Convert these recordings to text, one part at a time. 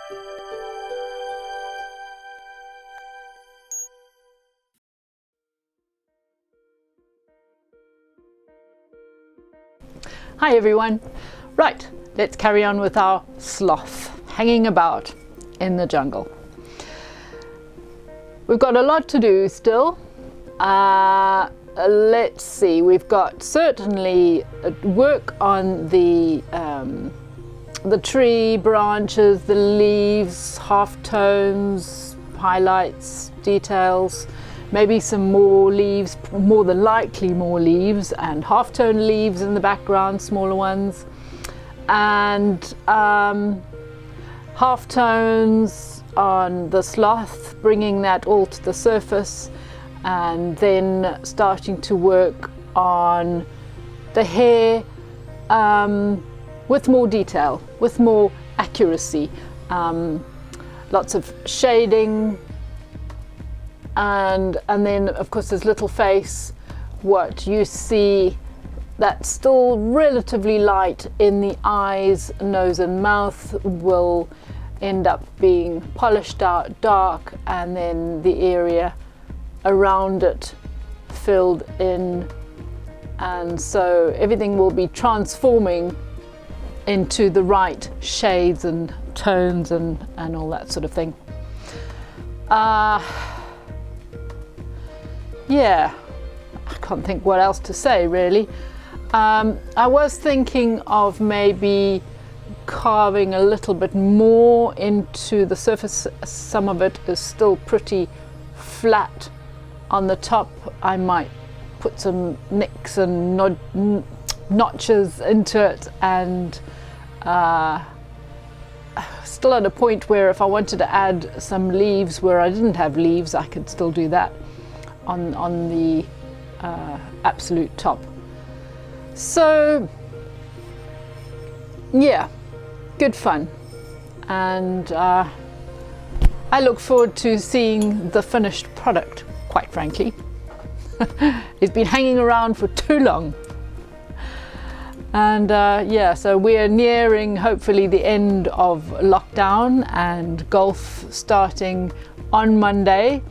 Hi everyone. Right, let's carry on with our sloth hanging about in the jungle. We've got a lot to do still. Let's see, we've got certainly work on the tree branches, the leaves, halftones, highlights, details, maybe some more leaves, more than likely more leaves, and halftone leaves in the background, smaller ones, and halftones on the sloth, bringing that all to the surface, and then starting to work on the hair with more detail, with more accuracy, lots of shading, and then of course this little face, what you see that's still relatively light in the eyes, nose and mouth will end up being polished out dark, and then the area around it filled in, and so everything will be transforming into the right shades and tones and all that sort of thing. Yeah, I can't think what else to say really. I was thinking of maybe carving a little bit more into the surface. Some of it is still pretty flat on the top. I might put some nicks and notches into it, and still at a point where if I wanted to add some leaves where I didn't have leaves, I could still do that on the absolute top. So yeah, good fun, and I look forward to seeing the finished product, quite frankly. It's been hanging around for too long. And yeah, so we're nearing hopefully the end of lockdown and golf starting on Monday.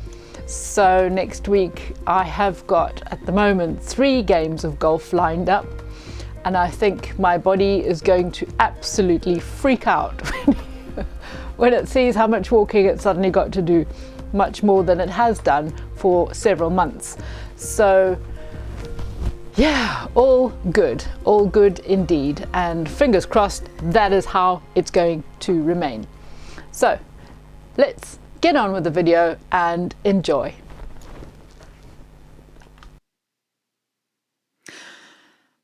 So next week I have got at the moment 3 games of golf lined up, and I think my body is going to absolutely freak out when it sees how much walking it suddenly got to do, much more than it has done for several months. So yeah, all good indeed, and fingers crossed that is how it's going to remain. So let's get on with the video and enjoy.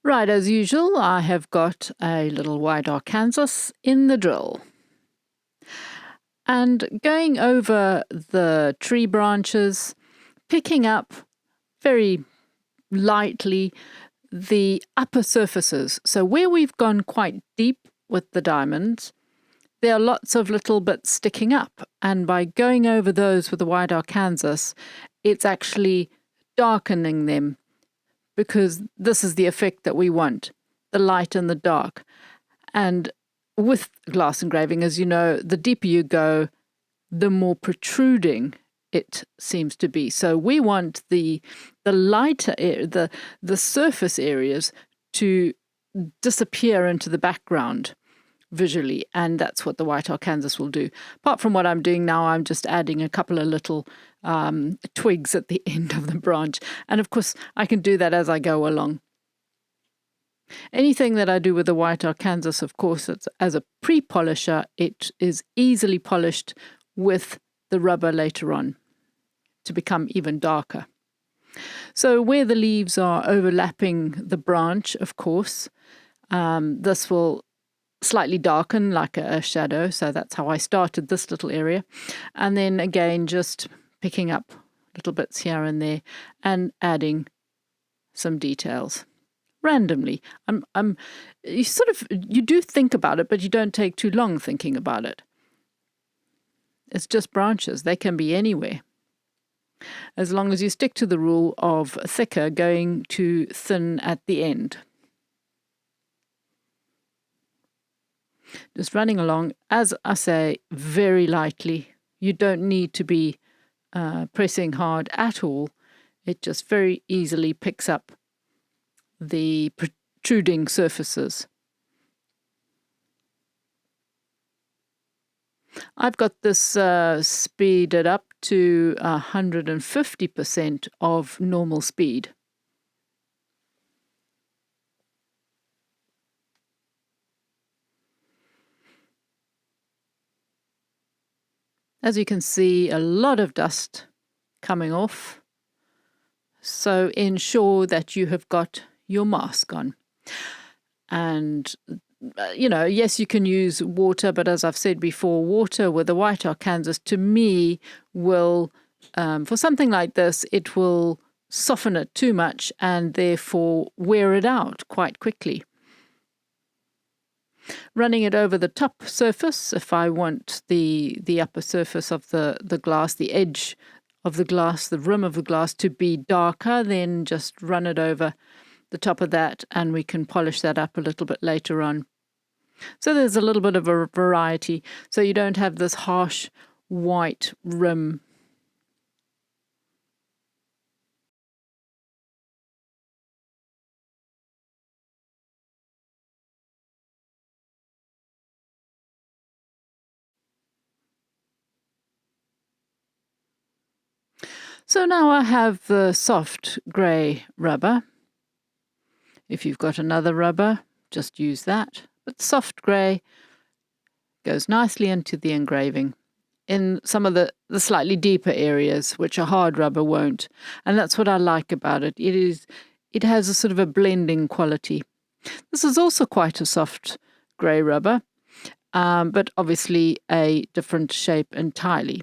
Right, as usual, I have got a little white Arkansas in the drill. And going over the tree branches, picking up very lightly the upper surfaces. So where we've gone quite deep with the diamonds, there are lots of little bits sticking up, and by going over those with the white Arkansas, it's actually darkening them, because this is the effect that we want, the light and the dark. And with glass engraving, as you know, the deeper you go, the more protruding it seems to be. So we want the lighter, the surface areas to disappear into the background visually, and that's what the white Arkansas will do. Apart from what I'm doing now, I'm just adding a couple of little twigs at the end of the branch, and of course I can do that as I go along. Anything that I do with the white Arkansas, of course, it's, as a pre-polisher, it is easily polished with the rubber later on to become even darker. So where the leaves are overlapping the branch, of course, this will slightly darken like a shadow. So that's how I started this little area. And then again, just picking up little bits here and there and adding some details randomly. You do think about it, but you don't take too long thinking about it. It's just branches. They can be anywhere, as long as you stick to the rule of thicker going to thin at the end. Just running along, as I say, very lightly. You don't need to be pressing hard at all. It just very easily picks up the protruding surfaces. I've got this speeded up to 150% of normal speed. As you can see, a lot of dust coming off. So ensure that you have got your mask on. And, yes, you can use water, but as I've said before, water with a white Arkansas, to me, will, for something like this, it will soften it too much and therefore wear it out quite quickly. Running it over the top surface, if I want the upper surface of the glass, the edge of the glass, the rim of the glass to be darker, then just run it over the top of that and we can polish that up a little bit later on. So there's a little bit of a variety, so you don't have this harsh white rim. So now I have the soft grey rubber. If you've got another rubber, just use that. But soft grey goes nicely into the engraving in some of the slightly deeper areas, which a hard rubber won't. And that's what I like about it. It has a sort of a blending quality. This is also quite a soft grey rubber, but obviously a different shape entirely.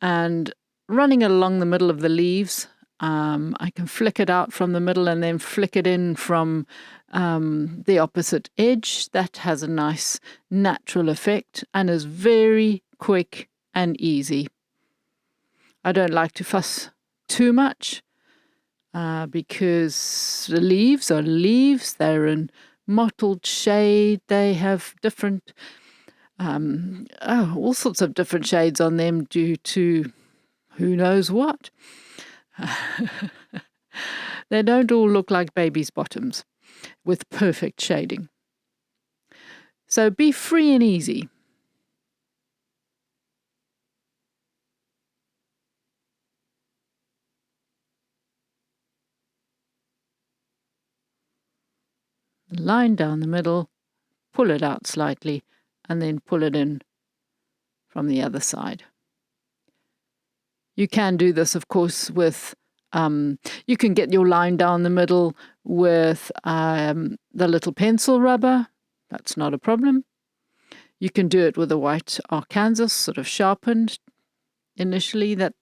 And running it along the middle of the leaves, I can flick it out from the middle and then flick it in from the opposite edge. That has a nice natural effect and is very quick and easy. I don't like to fuss too much because the leaves are leaves. They're in mottled shade. They have different, all sorts of different shades on them due to who knows what. They don't all look like babies' bottoms with perfect shading. So be free and easy. Line down the middle, pull it out slightly, and then pull it in from the other side. You can do this, of course, with, you can get your line down the middle with the little pencil rubber. That's not a problem. You can do it with a white Arkansas, sort of sharpened initially. That,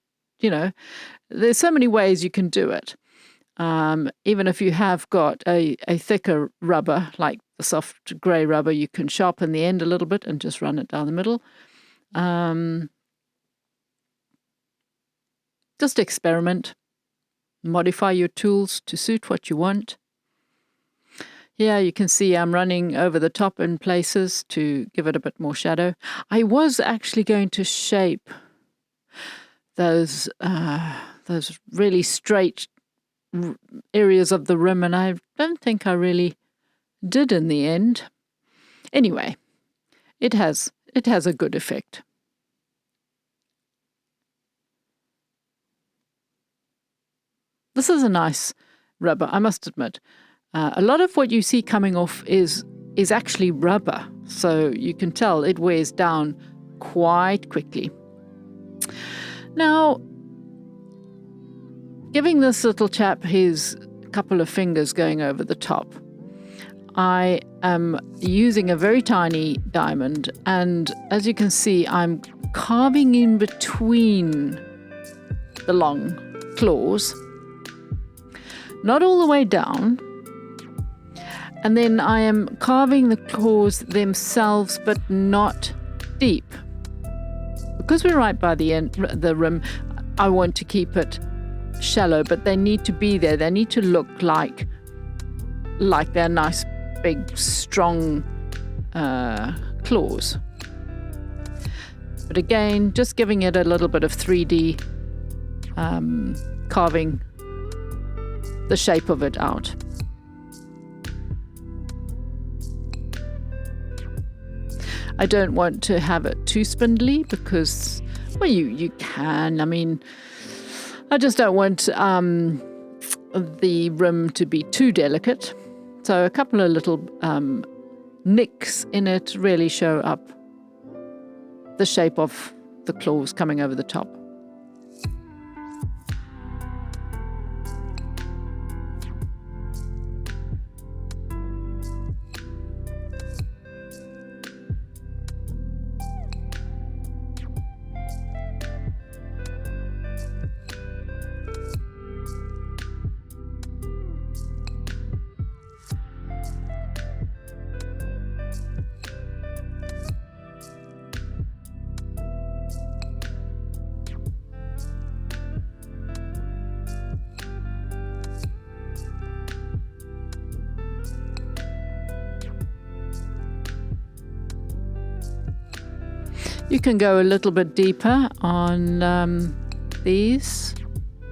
there's so many ways you can do it. Even if you have got a thicker rubber, like the soft grey rubber, you can sharpen the end a little bit and just run it down the middle. Just experiment, modify your tools to suit what you want. Yeah, you can see I'm running over the top in places to give it a bit more shadow. I was actually going to shape those really straight areas of the rim, and I don't think I really did in the end. Anyway, it has a good effect. This is a nice rubber, I must admit. A lot of what you see coming off is actually rubber, so you can tell it wears down quite quickly. Now, giving this little chap his couple of fingers going over the top, I am using a very tiny diamond, and as you can see, I'm carving in between the long claws. Not all the way down, and then I am carving the claws themselves, but not deep. Because we're right by the end, the rim, I want to keep it shallow, but they need to be there. They need to look like they're nice, big, strong claws. But again, just giving it a little bit of 3D carving the shape of it out. I don't want to have it too spindly because, well, you can. I mean, I just don't want the rim to be too delicate. So a couple of little nicks in it really show up the shape of the claws coming over the top. You can go a little bit deeper on these,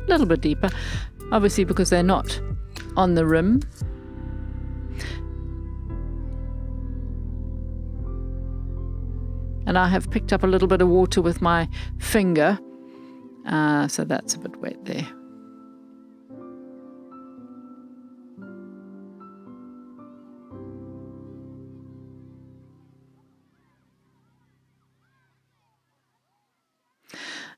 a little bit deeper, obviously because they're not on the rim. And I have picked up a little bit of water with my finger, so that's a bit wet there.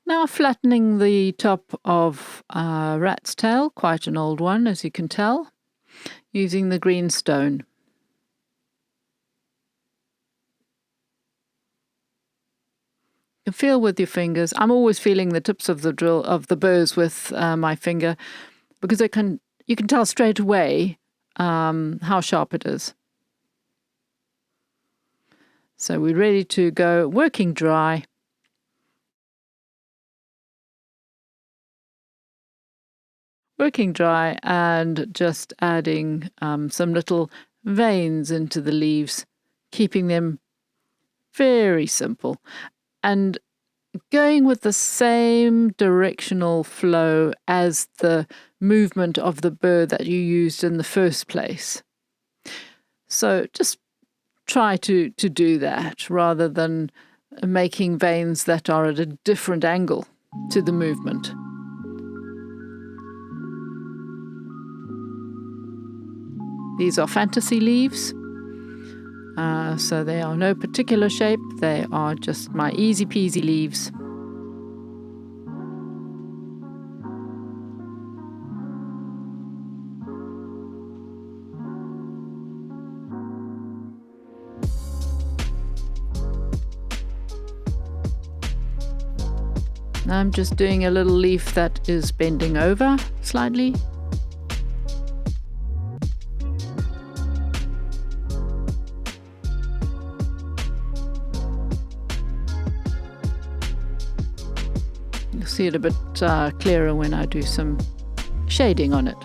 Now flattening the top of a rat's tail, quite an old one as you can tell, using the green stone. You can feel with your fingers. I'm always feeling the tips of the burrs with my finger because you can tell straight away how sharp it is. So we're ready to go, working dry. Working dry and just adding some little veins into the leaves, keeping them very simple and going with the same directional flow as the movement of the burr that you used in the first place. So just try to do that rather than making veins that are at a different angle to the movement. These are fantasy leaves, so they are no particular shape. They are just my easy peasy leaves. I'm just doing a little leaf that is bending over slightly. You'll see it a bit clearer when I do some shading on it.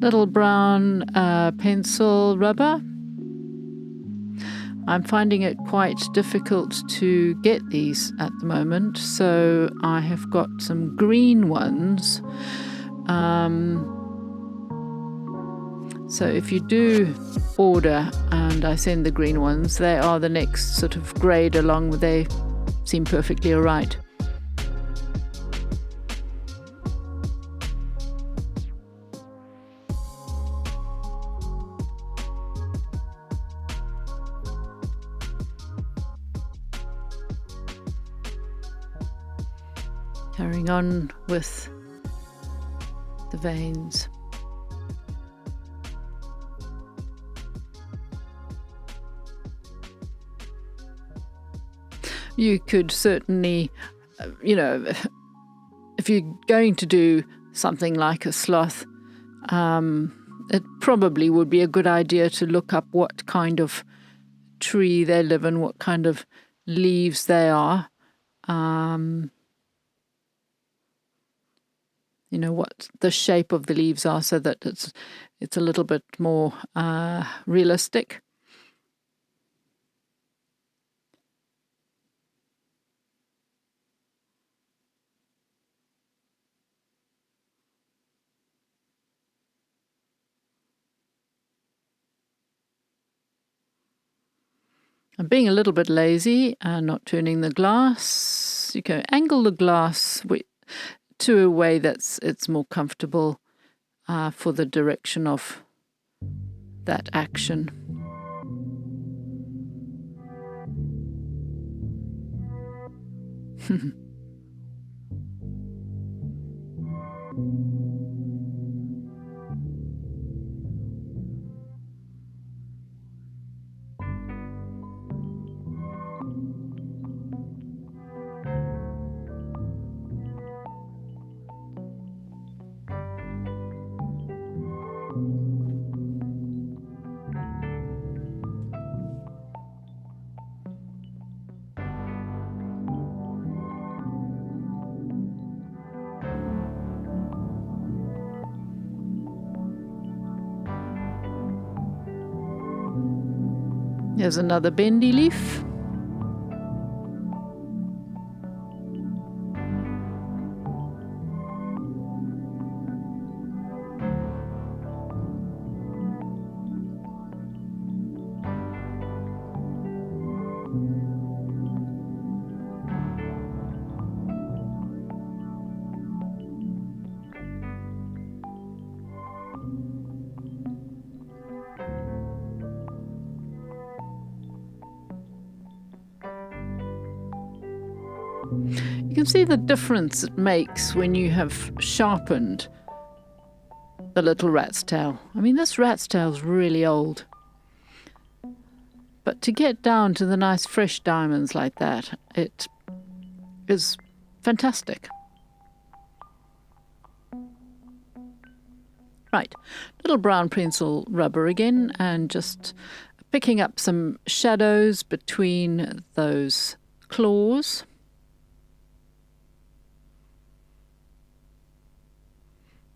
Little brown pencil rubber. I'm finding it quite difficult to get these at the moment, so I have got some green ones. So if you do order and I send the green ones, they are the next sort of grade along. They seem perfectly all right. Carrying on with the veins. You could certainly, if you're going to do something like a sloth, it probably would be a good idea to look up what kind of tree they live in, what kind of leaves they are. What the shape of the leaves are, so that it's a little bit more realistic. I'm being a little bit lazy and not turning the glass. You can angle the glass to a way it's more comfortable for the direction of that action. Here's another bendy leaf. You can see the difference it makes when you have sharpened the little rat's tail. I mean, this rat's tail's really old. But to get down to the nice fresh diamonds like that, it is fantastic. Right, little brown pencil rubber again, and just picking up some shadows between those claws.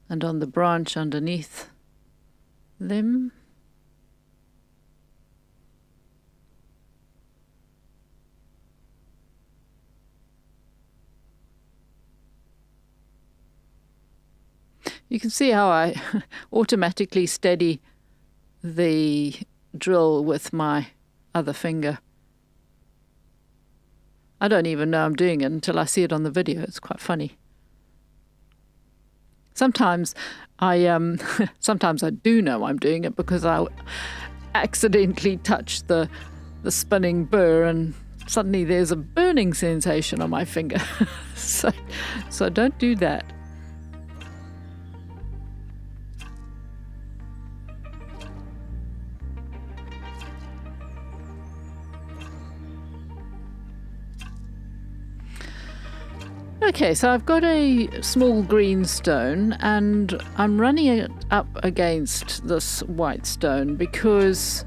And on the branch underneath them. You can see how I automatically steady the drill with my other finger. I don't even know I'm doing it until I see it on the video. It's quite funny. Sometimes I do know I'm doing it because I accidentally touch the spinning burr and suddenly there's a burning sensation on my finger. so don't do that. Okay, so I've got a small green stone and I'm running it up against this white stone because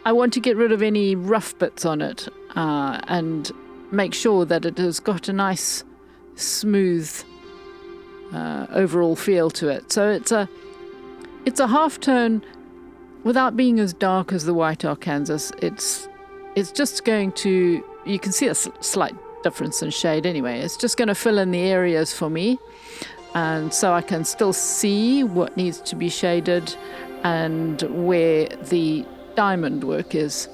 I want to get rid of any rough bits on it and make sure that it has got a nice, smooth overall feel to it. So it's a half tone without being as dark as the white Arkansas. It's just going to, you can see a slight difference in shade anyway. It's just going to fill in the areas for me, and so I can still see what needs to be shaded and where the diamond work is.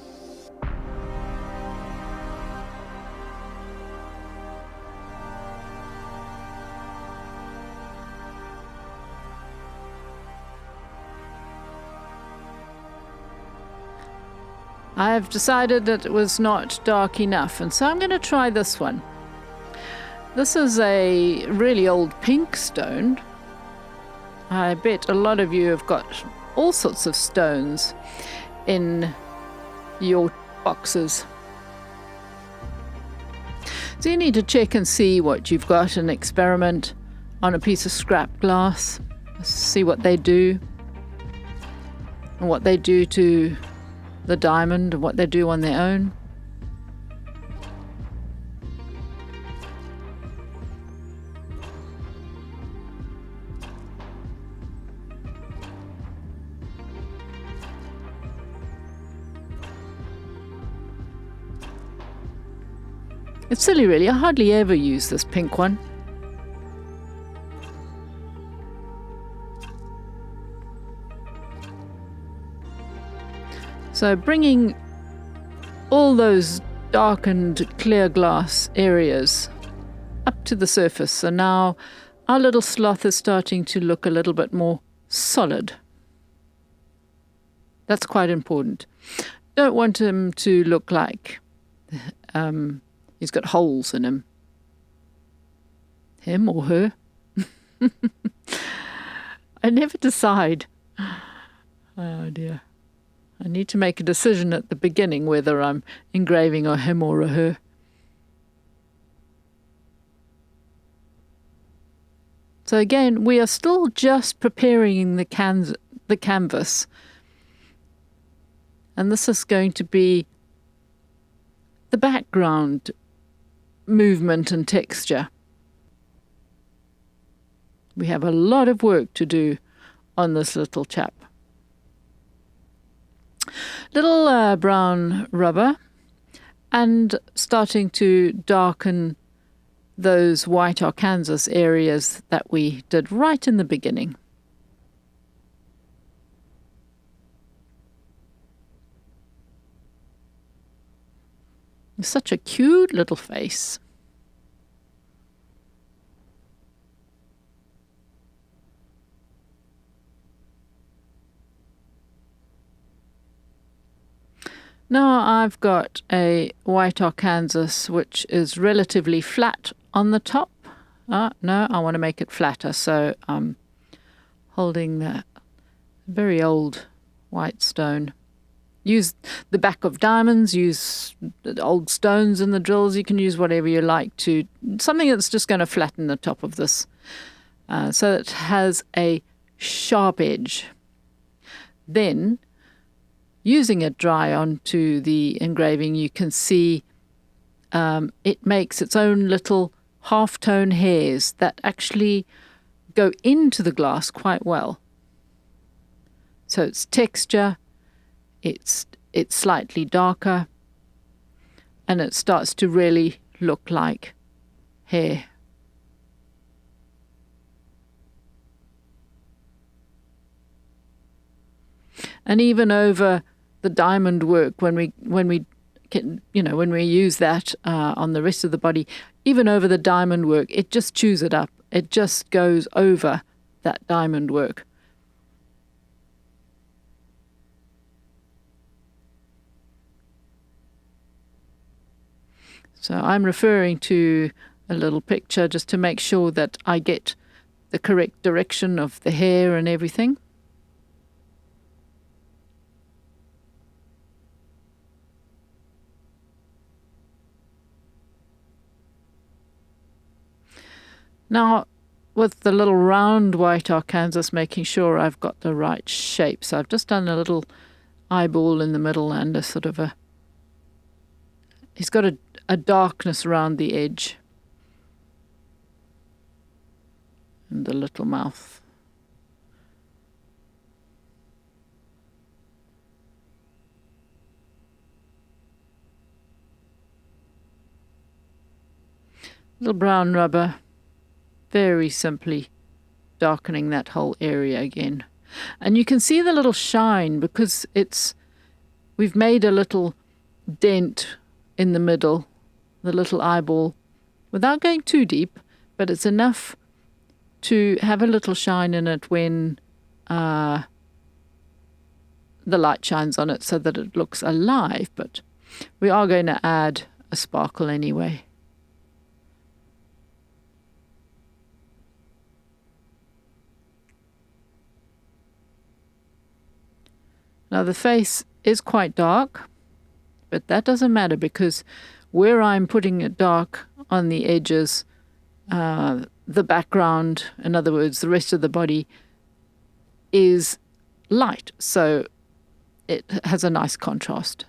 I've decided that it was not dark enough, and so I'm going to try this one. This is a really old pink stone. I bet a lot of you have got all sorts of stones in your boxes. So you need to check and see what you've got and experiment on a piece of scrap glass. See what they do and what they do to the diamond and what they do on their own. It's silly really, I hardly ever use this pink one. So bringing all those darkened clear glass areas up to the surface. So now our little sloth is starting to look a little bit more solid. That's quite important. Don't want him to look like he's got holes in him. Him or her. I never decide. Oh dear. I need to make a decision at the beginning whether I'm engraving a him or a her. So again, we are still just preparing the canvas. And this is going to be the background movement and texture. We have a lot of work to do on this little chap. Little brown rubber and starting to darken those white Arkansas areas that we did right in the beginning. Such a cute little face. Now I've got a white Arkansas which is relatively flat on the top. No, I want to make it flatter, so I'm holding the very old white stone. Use the back of diamonds, use the old stones in the drills. You can use whatever you like to, something that's just going to flatten the top of this so it has a sharp edge. Then, using it dry onto the engraving, you can see it makes its own little half-tone hairs that actually go into the glass quite well. So it's texture, it's slightly darker, and it starts to really look like hair. And even over the diamond work, when we use that on the rest of the body, even over the diamond work, it just chews it up. It just goes over that diamond work. So I'm referring to a little picture just to make sure that I get the correct direction of the hair and everything. Now, with the little round white Arkansas, making sure I've got the right shape. So I've just done a little eyeball in the middle and a sort of a... He's got a darkness around the edge. And the little mouth. Little brown rubber. Very simply darkening that whole area again. And you can see the little shine because we've made a little dent in the middle, the little eyeball, without going too deep, but it's enough to have a little shine in it when the light shines on it so that it looks alive. But we are going to add a sparkle anyway. Now the face is quite dark, but that doesn't matter because where I'm putting it dark on the edges, the background, in other words, the rest of the body, is light. So it has a nice contrast.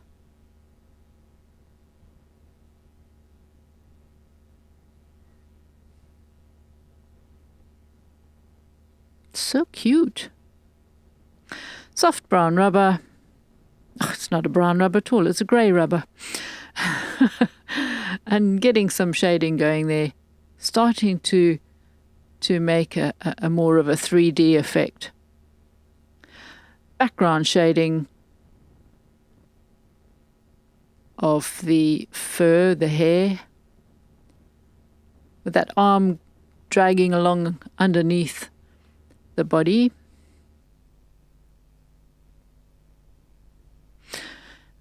So cute. Soft brown rubber. Oh, it's not a brown rubber at all, it's a grey rubber. And getting some shading going there, starting to make a more of a 3D effect. Background shading of the fur, the hair, with that arm dragging along underneath the body.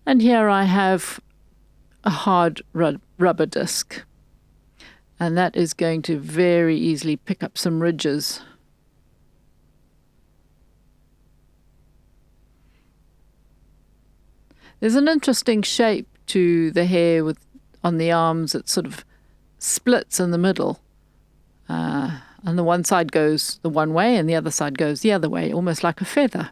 And here I have a hard rubber disc, and that is going to very easily pick up some ridges. There's an interesting shape to the hair on the arms. It sort of splits in the middle, and the one side goes the one way and the other side goes the other way, almost like a feather.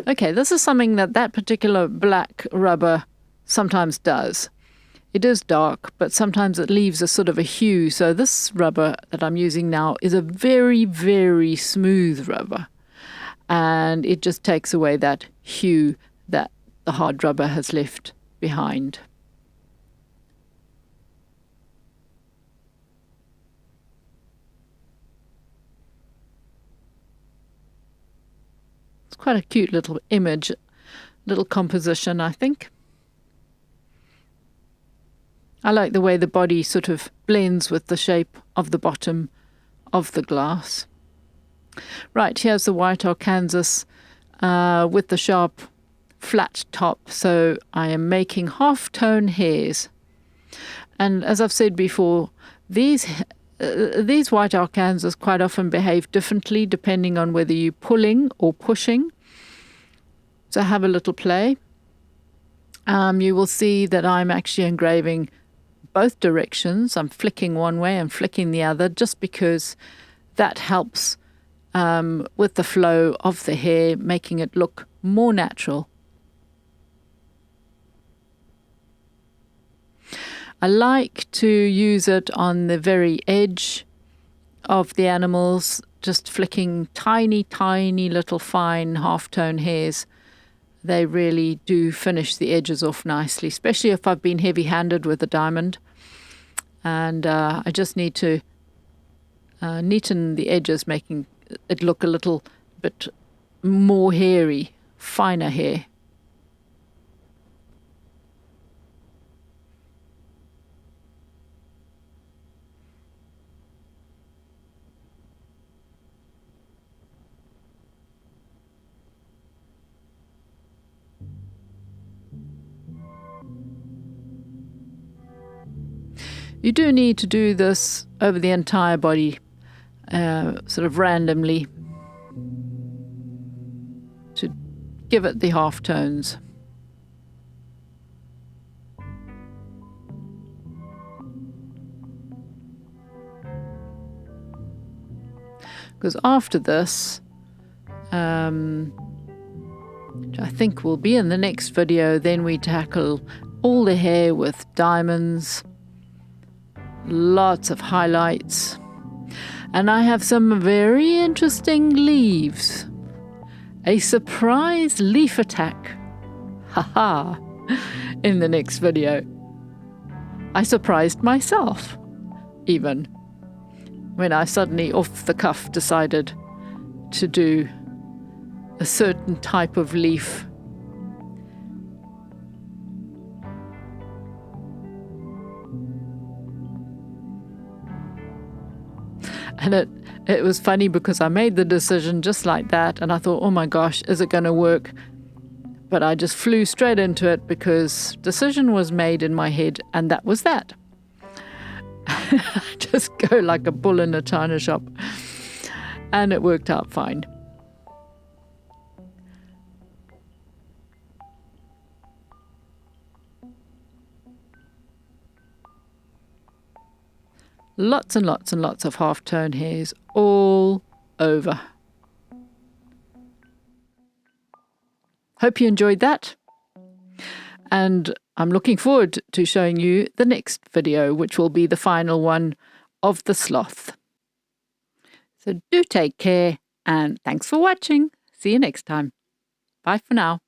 Okay, this is something that particular black rubber sometimes does. It is dark, but sometimes it leaves a sort of a hue. So this rubber that I'm using now is a very, very smooth rubber, and it just takes away that hue that the hard rubber has left behind. Quite a cute little image, little composition, I think. I like the way the body sort of blends with the shape of the bottom of the glass. Right, here's the white Arkansas with the sharp flat top. So I am making half-tone hairs. And as I've said before, these white Arkansas quite often behave differently depending on whether you're pulling or pushing. So have a little play. You will see that I'm actually engraving both directions. I'm flicking one way and flicking the other just because that helps with the flow of the hair, making it look more natural. I like to use it on the very edge of the animals, just flicking tiny, tiny little fine half-tone hairs. They really do finish the edges off nicely, especially if I've been heavy-handed with a diamond. And I just need to neaten the edges, making it look a little bit more hairy, finer hair. You do need to do this over the entire body, sort of randomly, to give it the half tones. Because after this, which I think will be in the next video, then we tackle all the hair with diamonds, lots of highlights, and I have some very interesting leaves. A surprise leaf attack. Haha! In the next video. I surprised myself, even, when I suddenly off the cuff decided to do a certain type of leaf. And it was funny because I made the decision just like that, and I thought, oh my gosh, is it going to work? But I just flew straight into it because decision was made in my head, and that was that. Just go like a bull in a china shop. And it worked out fine. Lots and lots and lots of half-tone hairs all over. Hope you enjoyed that. And I'm looking forward to showing you the next video, which will be the final one of the sloth. So do take care, and thanks for watching. See you next time. Bye for now.